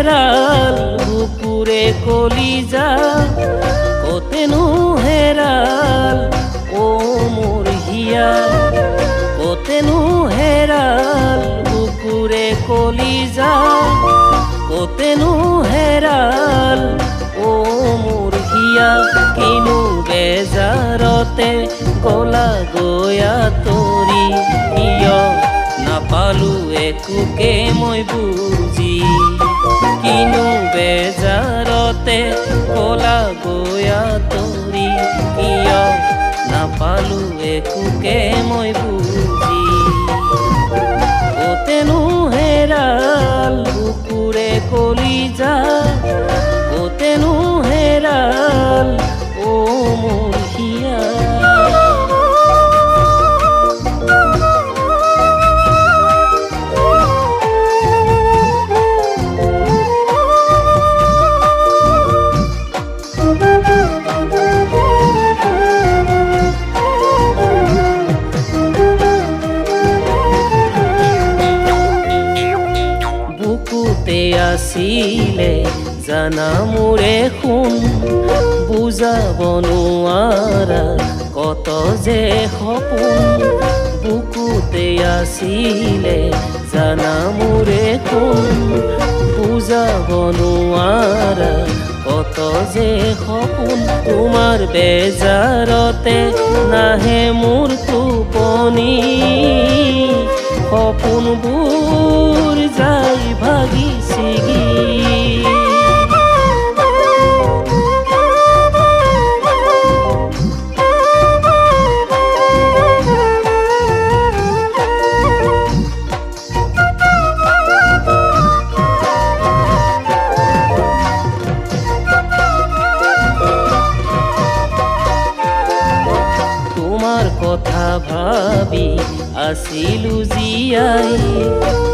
হেৰাল বুকুৰে কলিজা কতেনো হেৰাল ও মোৰ হিয়া কতেনো হেৰাল বুকুৰে কলিজা কতেনো হেৰাল ও মোৰ হিয়া কিনো বেজাৰতে গলা গয়া তৰি কিয় নাপালো একোকে মই বুজি কিনো বেজাৰতে গলা গয়া তৰি কিয় নাপালো একোকে মই বুজি কতেনো হেৰাল বুকুৰে কলিজা কতেনো হেৰাল ও মোৰ হিয়া বুকুতে আছিলে জানা মোৰে শুন বুজাব নোৱাৰা কত যে সপোন বুকুতে আছিলে জানা মোৰে শুন বুজাব নোৱাৰা কত যে সপোন তোমাৰ বেজাৰতে নাহে মোৰ টোপনি সপোনবোৰ যাই ভাগি ছিগি তোমাৰ কথা ভাবি আছিলো জীয়াই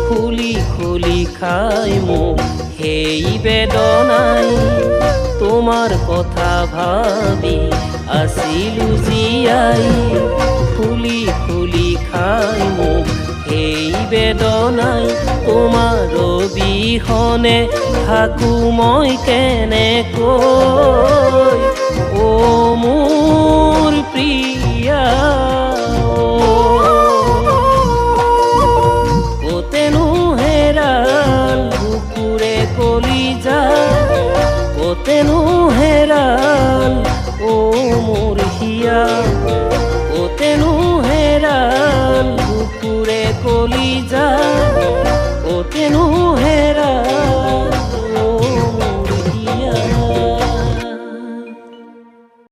খুলি খুলি খাই মোক সেই বেদনাই তোমাৰ কথা ভাবি আছিলো জীয়াই খুলি খুলি খাই মোক সেই বেদনাই তোমাৰ অবিহনে থাকো মই কেনেকৈ ও মোৰ প্ৰিয়া কতেনো হেৰাল বুকুৰে কলিজা কতেনো হেৰাল ও মোৰ হিয়া কতেনো হেৰাল বুকুৰে কলিজা কতেনো